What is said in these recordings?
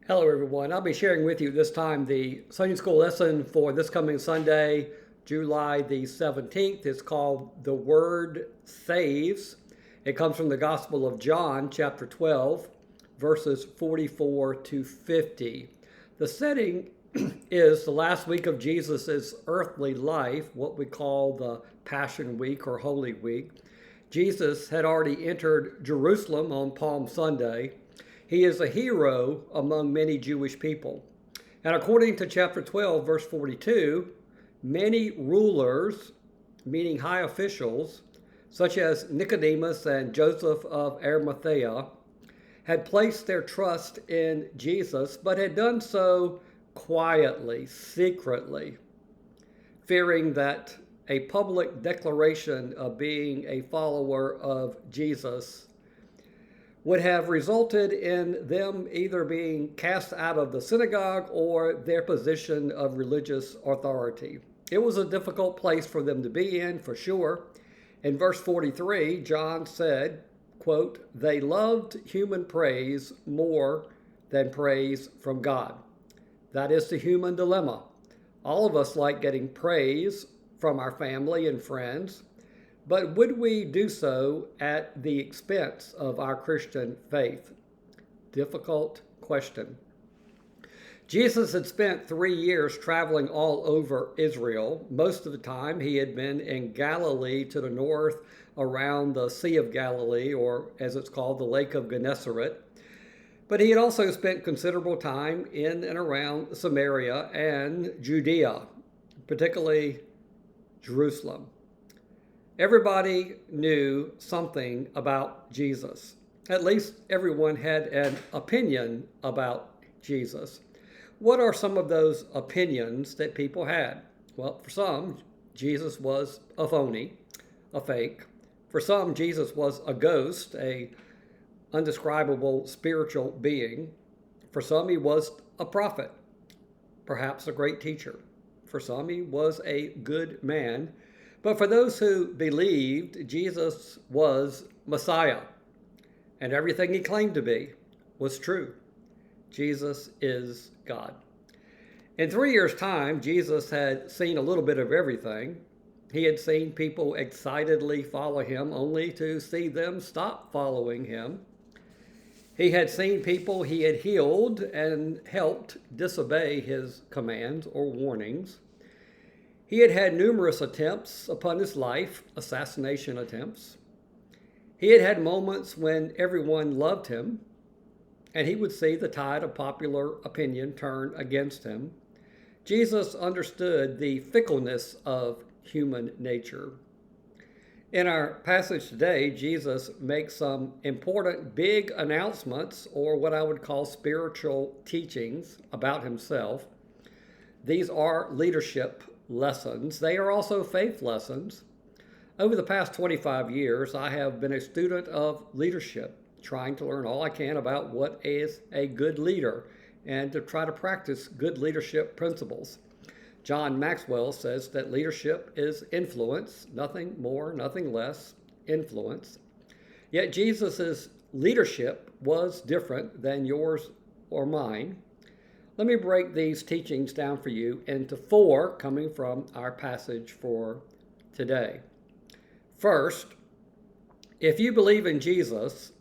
Hello, everyone. I'll be sharing with you this time the Sunday school lesson for this coming Sunday, July the 17th. It's called The Word Saves. It comes from the Gospel of John, chapter 12, verses 44 to 50. The setting is the last week of Jesus' earthly life, what we call the Passion Week or Holy Week. Jesus had already entered Jerusalem on Palm Sunday. He is a hero among many Jewish people. And according to chapter 12, verse 42, many rulers, meaning high officials, such as Nicodemus and Joseph of Arimathea, had placed their trust in Jesus, but had done so quietly, secretly, fearing that a public declaration of being a follower of Jesus would have resulted in them either being cast out of the synagogue or their position of religious authority. It was a difficult place for them to be in, for sure. In verse 43, John said, quote, "They loved human praise more than praise from God." That is the human dilemma. All of us like getting praise from our family and friends, but would we do so at the expense of our Christian faith? Difficult question. Jesus had spent 3 years traveling all over Israel. Most of the time he had been in Galilee to the north around the Sea of Galilee, or as it's called, the Lake of Gennesaret. But he had also spent considerable time in and around Samaria and Judea, particularly Jerusalem. Everybody knew something about Jesus. At least everyone had an opinion about Jesus. What are some of those opinions that people had? Well, for some, Jesus was a phony, a fake. For some, Jesus was a ghost, a undescribable spiritual being. For some, he was a prophet, perhaps a great teacher. For some, he was a good man. But for those who believed, Jesus was Messiah, and everything he claimed to be was true. Jesus is God. In 3 years' time, Jesus had seen a little bit of everything. He had seen people excitedly follow him, only to see them stop following him. He had seen people he had healed and helped disobey his commands or warnings. He had had numerous attempts upon his life, assassination attempts. He had had moments when everyone loved him, and he would see the tide of popular opinion turn against him. Jesus understood the fickleness of human nature. In our passage today, Jesus makes some important big announcements, or what I would call spiritual teachings about himself. These are leadership lessons. They are also faith lessons. Over the past 25 years, I have been a student of leadership, trying to learn all I can about what is a good leader and to try to practice good leadership principles. John Maxwell says that leadership is influence, nothing more, nothing less, influence. Yet Jesus' leadership was different than yours or mine. Let me break these teachings down for you into 4 coming from our passage for today. First, if you believe in Jesus,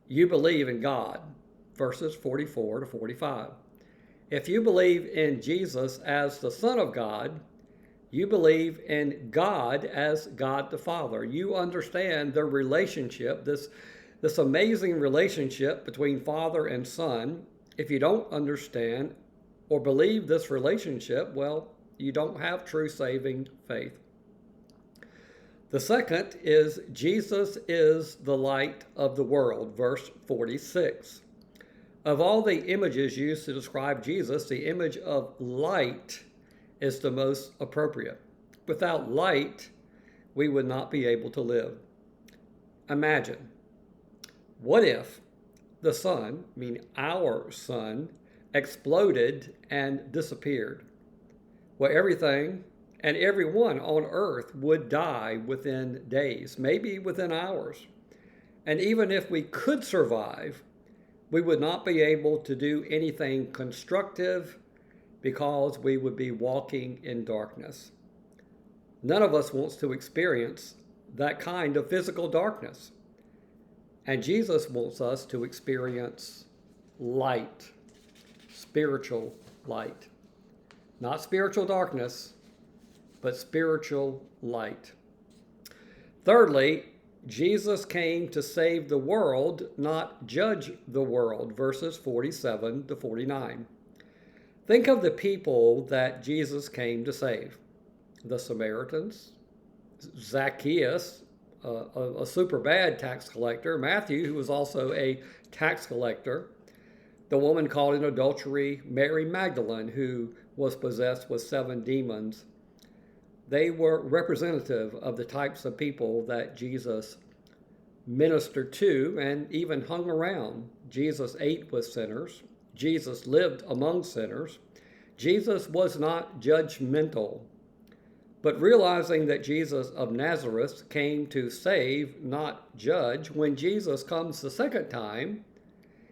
you believe in God, verses 44 to 45. If you believe in Jesus as the Son of God, you believe in God as God the Father. You understand the relationship, this amazing relationship between Father and Son. If you don't understand or believe this relationship, well, you don't have true saving faith. The second is Jesus is the light of the world, verse 46. Of all the images used to describe Jesus, the image of light is the most appropriate. Without light, we would not be able to live. Imagine, what if the sun, meaning our sun, exploded and disappeared? Well, everything and everyone on earth would die within days, maybe within hours. And even if we could survive, we would not be able to do anything constructive because we would be walking in darkness. None of us wants to experience that kind of physical darkness. And Jesus wants us to experience light, spiritual light. Not spiritual darkness, but spiritual light. Thirdly, Jesus came to save the world, not judge the world, verses 47 to 49. Think of the people that Jesus came to save. The Samaritans, Zacchaeus, a super bad tax collector, Matthew, who was also a tax collector, the woman caught in adultery, Mary Magdalene, who was possessed with 7 demons. They were representative of the types of people that Jesus ministered to and even hung around. Jesus ate with sinners. Jesus lived among sinners. Jesus was not judgmental, but realizing that Jesus of Nazareth came to save, not judge, when Jesus comes the second time,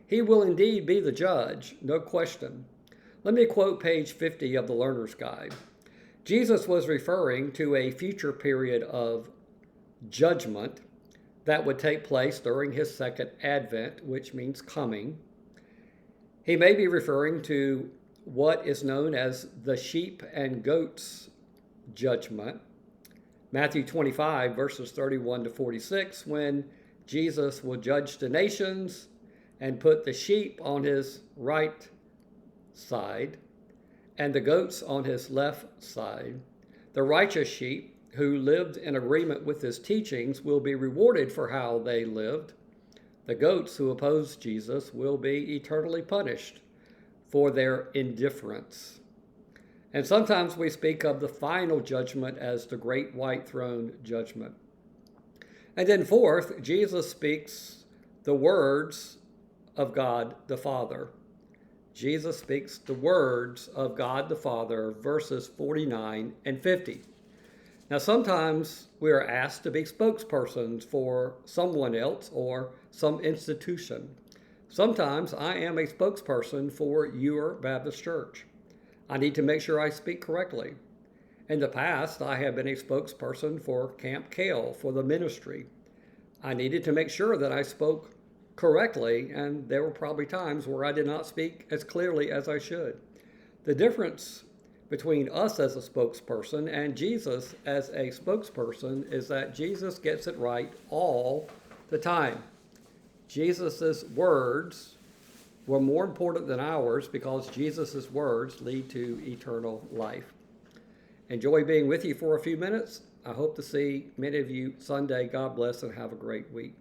he will indeed be the judge, no question. Let me quote page 50 of the Learner's Guide. Jesus was referring to a future period of judgment that would take place during his second advent, which means coming. He may be referring to what is known as the sheep and goats judgment. Matthew 25, verses 31 to 46, when Jesus will judge the nations and put the sheep on his right side and the goats on his left side. The righteous sheep, who lived in agreement with his teachings, will be rewarded for how they lived. The goats who opposed Jesus will be eternally punished for their indifference. And sometimes we speak of the final judgment as the great white throne judgment. And then fourth, Jesus speaks the words of God the Father. Jesus speaks the words of God the Father, verses 49 and 50. Now, sometimes we are asked to be spokespersons for someone else or some institution. Sometimes I am a spokesperson for your Baptist Church. I need to make sure I speak correctly. In the past, I have been a spokesperson for Camp Kale, for the ministry. I needed to make sure that I spoke correctly, and there were probably times where I did not speak as clearly as I should. The difference between us as a spokesperson and Jesus as a spokesperson is that Jesus gets it right all the time. Jesus's words were more important than ours because Jesus's words lead to eternal life. Enjoy being with you for a few minutes. I hope to see many of you Sunday. God bless and have a great week.